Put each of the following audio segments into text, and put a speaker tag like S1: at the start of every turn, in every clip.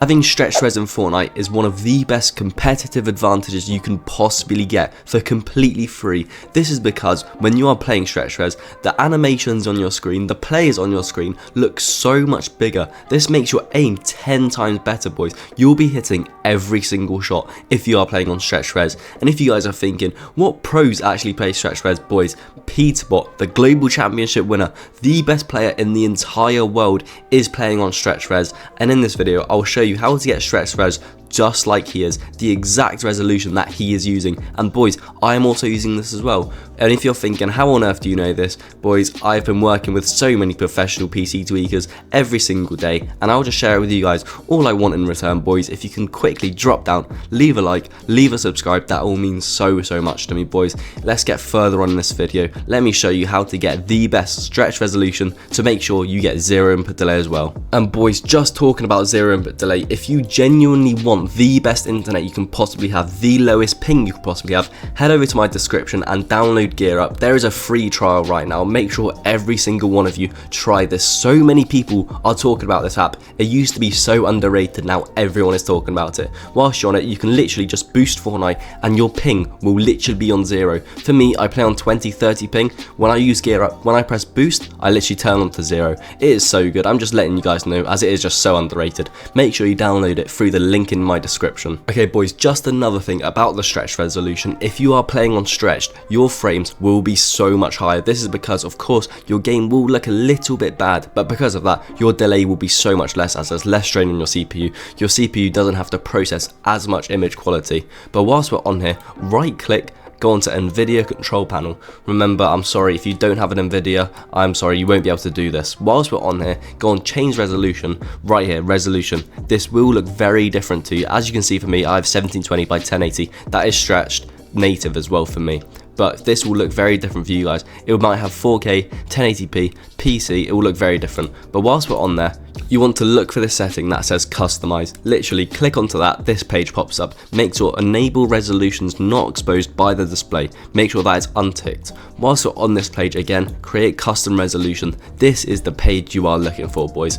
S1: Having stretched res in Fortnite is one of the best competitive advantages you can possibly get for completely free. This is because when you are playing stretched res, the animations on your screen, the players on your screen look so much bigger. This makes your aim 10 times better, boys. You'll be hitting every single shot if you are playing on stretched res. And if you guys are thinking, what pros actually play stretched res, boys? Peterbot, the global championship winner, the best player in the entire world, is playing on stretched res. And in this video, I'll show you how to get stretched res just like he is, the exact resolution that he is using. And boys, I am also using this as well. And if you're thinking, how on earth do you know this? Boys, I've been working with so many professional PC tweakers every single day, and I'll just share it with you guys. All I want in return, boys, if you can quickly drop down, leave a like, leave a subscribe, that all means so much to me, boys. Let's get further on in this video. Let me show you how to get the best stretch resolution to make sure you get zero input delay as well. And boys, just talking about zero input delay, if you genuinely want the best internet you can possibly have, the lowest ping you could possibly have, head over to my description and download Gear Up. There is a free trial right now. Make sure every single one of you try this. So many people are talking about this app. It used to be so underrated, now everyone is talking about it. Whilst you're on it, you can literally just boost Fortnite and your ping will literally be on 0. For me, I play on 20-30 ping. When I use Gear Up, when I press boost, I literally turn on to 0. It is so good. I'm just letting you guys know, as it is just so underrated. Make sure you download it through the link in my description. Okay boys, just another thing about the stretched resolution. If you are playing on stretched, your frames will be so much higher. This is because, of course, your game will look a little bit bad, but because of that, your delay will be so much less, as there's less strain on your CPU. Your CPU doesn't have to process as much image quality. But whilst we're on here, right click, go on to NVIDIA control panel. Remember, I'm sorry, if you don't have an NVIDIA, I'm sorry, you won't be able to do this. Whilst we're on here, go on change resolution, right here, resolution. This will look very different to you. As you can see for me, I have 1720 by 1080. That is stretched native as well for me. But this will look very different for you guys. It might have 4K, 1080p, PC, it will look very different. But whilst we're on there, you want to look for this setting that says customize. Literally click onto that, this page pops up. Make sure enable resolutions not exposed by the display. Make sure that is unticked. Whilst you're on this page again, create custom resolution. This is the page you are looking for, boys.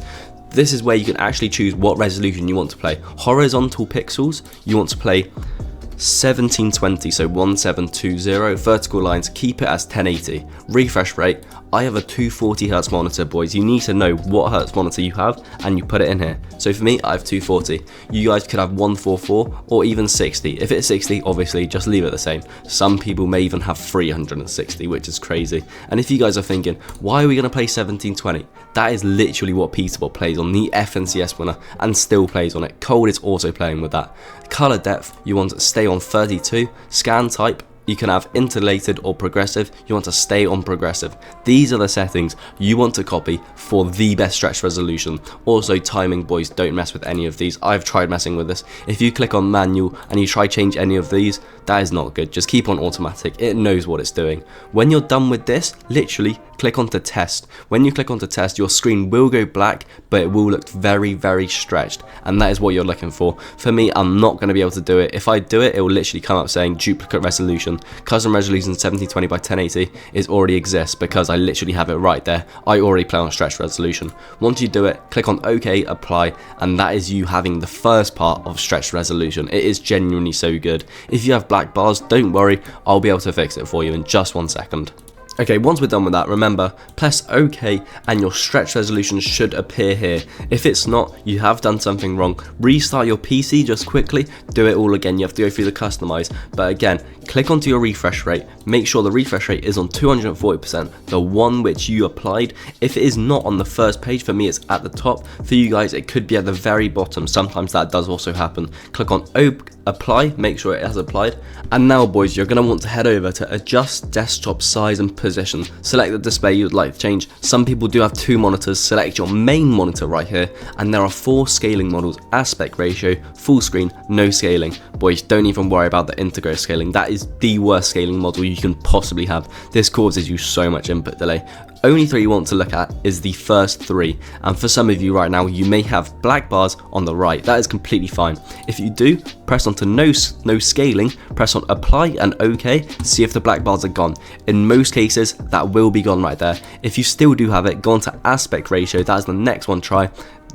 S1: This is where you can actually choose what resolution you want to play. Horizontal pixels, you want to play 1720, so 1720. Vertical lines, keep it as 1080. Refresh rate, I have a 240Hz monitor, boys. You need to know what hertz monitor you have and you put it in here. So for me, I have 240. You guys could have 144 or even 60. If it's 60, obviously just leave it the same. Some people may even have 360, which is crazy. And if you guys are thinking, why are we going to play 1720? That is literally what Peterbot plays on, the FNCS winner, and still plays on it. Cold is also playing with that. Color depth, you want to stay on 32. Scan type, you can have interlated or progressive. You want to stay on progressive. These are the settings you want to copy for the best stretch resolution. Also timing, boys, don't mess with any of these. I've tried messing with this. If you click on manual and you try change any of these, that is not good. Just keep on automatic. It knows what it's doing. When you're done with this, literally click onto test. When you click onto test, your screen will go black, but it will look very stretched, and that is what you're looking for. For me, I'm not going to be able to do it. If I do it, it will literally come up saying duplicate resolution. Custom resolution 1720 by 1080 is already exists because I literally have it right there. I already play on stretched resolution. Once you do it, click on OK, apply, and that is you having the first part of stretched resolution. It is genuinely so good. If you have black bars, don't worry, I'll be able to fix it for you in just 1 second. Okay, once we're done with that, remember, press OK and your stretch resolution should appear here. If it's not, you have done something wrong. Restart your PC just quickly, do it all again. You have to go through the customize, but again, click onto your refresh rate. Make sure the refresh rate is on 240%, the one which you applied. If it is not on the first page, for me it's at the top. For you guys, it could be at the very bottom. Sometimes that does also happen. Click on apply, make sure it has applied. And now, boys, you're going to want to head over to adjust desktop size and position. Select the display you'd like to change. Some people do have 2 monitors. Select your main monitor right here, and there are 4 scaling models: aspect ratio, full screen, no scaling. Boys, don't even worry about the integrated scaling. That is the worst scaling model you can possibly have. This causes you so much input delay. Only 3 you want to look at is the first 3, and for some of you right now, you may have black bars on the right. That is completely fine. If you do, press onto no scaling, press on apply and OK, see if the black bars are gone. In most cases, that will be gone right there. If you still do have it, go on to aspect ratio. That is the next one. Try.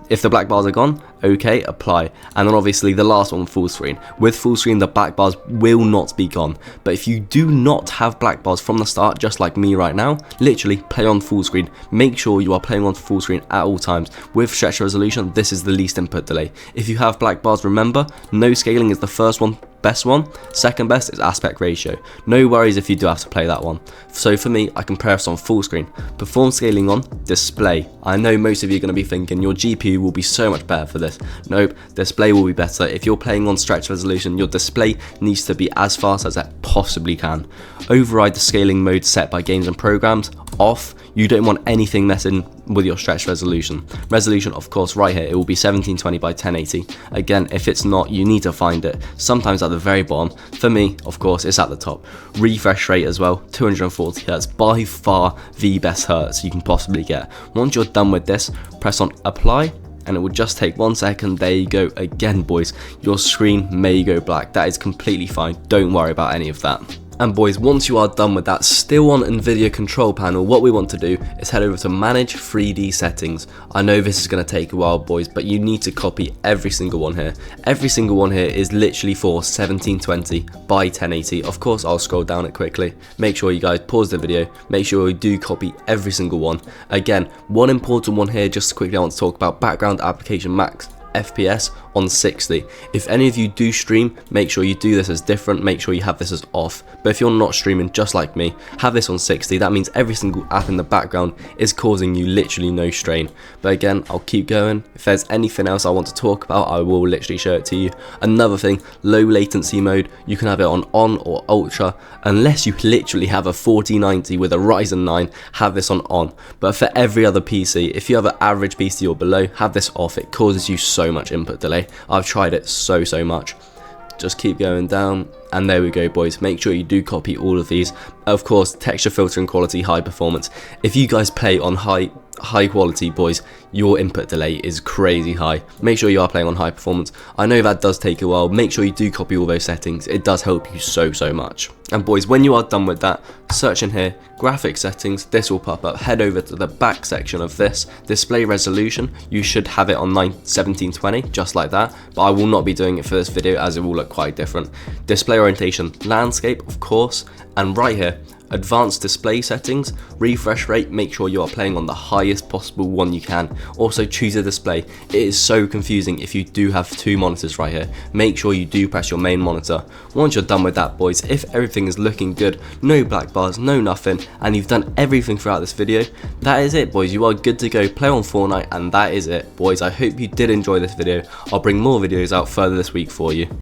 S1: If the black bars are gone, okay, apply, and then obviously the last one, full screen. With full screen, the black bars will not be gone, but if you do not have black bars from the start, just like me right now, literally play on full screen. Make sure you are playing on full screen at all times. With stretch resolution, this is the least input delay. If you have black bars, remember, no scaling is the first one, best one. Second best is aspect ratio. No worries if you do have to play that one. So for me, I can press on full screen. Perform scaling on display. I know most of you are going to be thinking your GPU will be so much better for this. Nope, display will be better. If you're playing on stretch resolution, your display needs to be as fast as it possibly can. Override the scaling mode set by games and programs. Off. You don't want anything messing with your stretch resolution. Resolution, of course, right here, it will be 1720 by 1080. Again, if it's not, you need to find it. Sometimes at the very bottom. For me, of course, it's at the top. Refresh rate as well, 240 Hz, by far the best hertz you can possibly get. Once you're done with this, press on apply, and it will just take 1 second. There you go. Again, boys, your screen may go black. That is completely fine. Don't worry about any of that. And boys, once you are done with that, still on NVIDIA control panel, what we want to do is head over to manage 3D settings. I know this is going to take a while, boys, but you need to copy every single one here. Every single one here is literally for 1720 by 1080. Of course, I'll scroll down it quickly. Make sure you guys pause the video. Make sure you do copy every single one. Again, one important one here, just quickly I want to talk about background application max FPS on 60. If any of you do stream, make sure you do this as different, make sure you have this as off. But if you're not streaming, just like me, have this on 60. That means every single app in the background is causing you literally no strain. But again, I'll keep going. If there's anything else I want to talk about, I will literally show it to you. Another thing, low latency mode, you can have it on or ultra, unless you literally have a 4090 with a Ryzen 9, have this on. But for every other PC, if you have an average PC or below, have this off. It causes you so much input delay. I've tried it so much. Just keep going down, and there we go, boys. Make sure you do copy all of these. Of course, texture filtering quality, high performance. If you guys play on high quality, boys, your input delay is crazy high. Make sure you are playing on high performance. I know that does take a while. Make sure you do copy all those settings. It does help you so much. And boys, when you are done with that, search in here, graphics settings, this will pop up. Head over to the back section of this, display resolution. You should have it on 1720, just like that, but I will not be doing it for this video as it will look quite different. Display orientation, landscape, of course, and right here, advanced display settings, refresh rate, make sure you are playing on the highest possible one you can. Also choose a display. It is so confusing if you do have two monitors right here. Make sure you do press your main monitor. Once you're done with that, boys, if everything is looking good, no black bars, no nothing, and you've done everything throughout this video, that is it, boys. You are good to go. Play on Fortnite, and that is it, boys. I hope you did enjoy this video. I'll bring more videos out further this week for you.